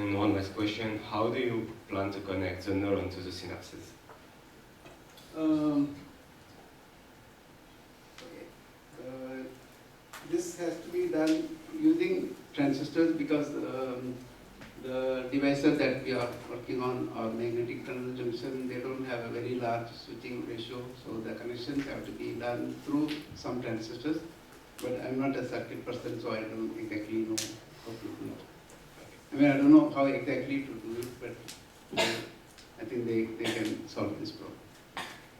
And one last question, how do you plan to connect the neuron to the synapses? This has to be done using transistors because the devices that we are working on are magnetic tunnel junction. They don't have a very large switching ratio, so the connections have to be done through some transistors. But I'm not a circuit person, so I don't exactly know how to do it. I mean, I don't know how exactly to do it, but I think they can solve this problem.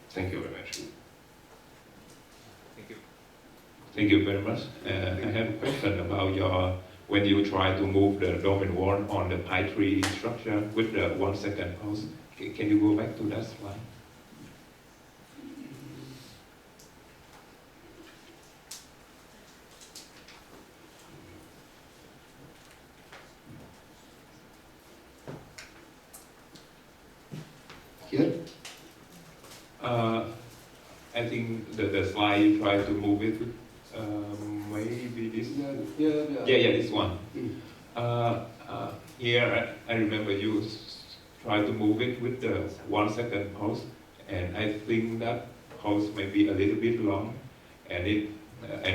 Thank you very much. Thank you. Thank you very much. I have a question about when you try to move the domain 1 on the pi tree structure with the 1 second pulse. Can you go back to that slide? Here? I think the slide you try to move it with, maybe this. Yeah, this one. Here I remember you try to move it with the 1 second pulse, and I think that pulse may be a little bit long, and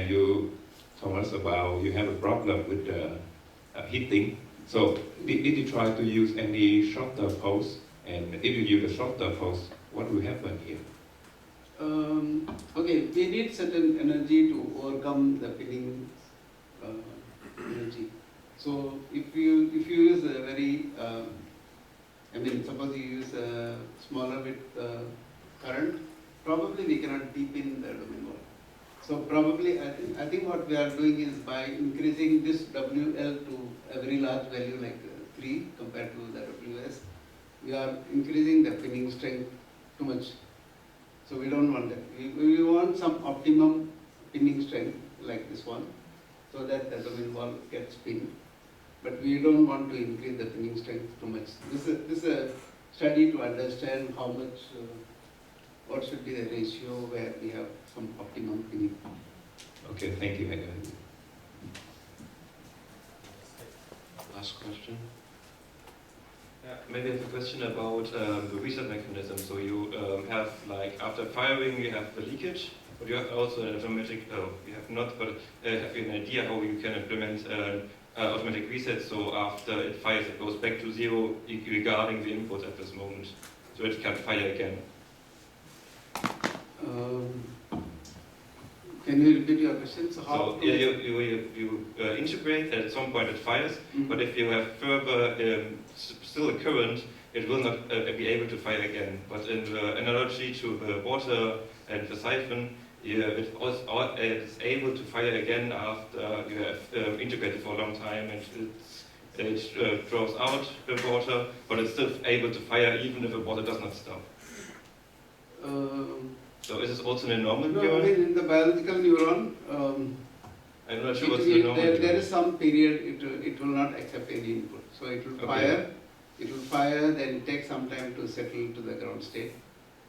you told us about you have a problem with the hitting. So did you try to use any shorter pulse? And if you use a shorter pulse, what will happen here? Okay, we need certain energy to overcome the pinning energy. So if you use a very, suppose you use a smaller width current, probably we cannot deepen the domain wall. So probably I think what we are doing is by increasing this WL to a very large value like 3 compared to the WS, we are increasing the pinning strength too much. So we don't want that. We want some optimum pinning strength like this one, so that the domain wall gets pinned. But we don't want to increase the pinning strength too much. This is a study to understand how much, what should be the ratio where we have some optimum pinning. Okay, thank you. Last question. Yeah, maybe I have a question about the reset mechanism. So you have, like, after firing, you have the leakage, but you have also an automatic, you have not, but have you an idea how you can implement automatic reset, so after it fires, it goes back to 0 regarding the input at this moment, so it can fire again? Can you repeat your question? So, how yeah, you integrate, and at some point it fires, but if you have further still a current, it will not be able to fire again. But in the analogy to the water and the siphon, it's able to fire again after you have integrated for a long time, and it draws out the water, but it's still able to fire even if the water does not stop. So is this also in a normal neuron? I mean, in the biological neuron, I'm not sure what's the normal neuron. There is some period it will not accept any input. So it will fire, then it takes some time to settle to the ground state.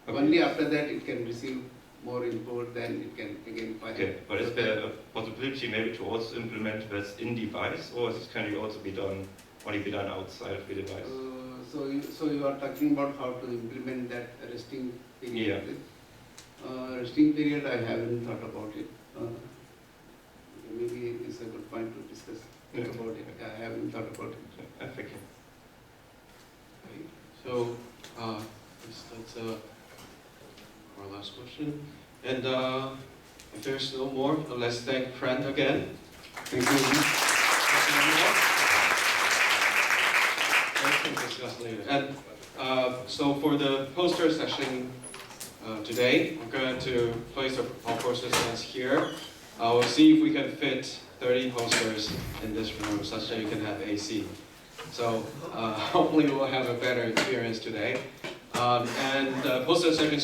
Okay. Only after that it can receive more input, then it can again fire. Okay, but is there a possibility maybe to also implement this in device, or can it also be done, only be done outside of the device? So you are talking about how to implement that resting period? Yeah. Resting period, I haven't thought about it. Maybe it's a good point to discuss. Think about it. I haven't thought about it. Thank you. Okay. So that's our last question. And if there's no more, let's thank Prem again. Thank you. We can discuss later. And so for the poster session today, we're going to place our poster stands here. We'll see if we can fit 30 posters in this room such that you can have AC. So hopefully we'll have a better experience today. And poster session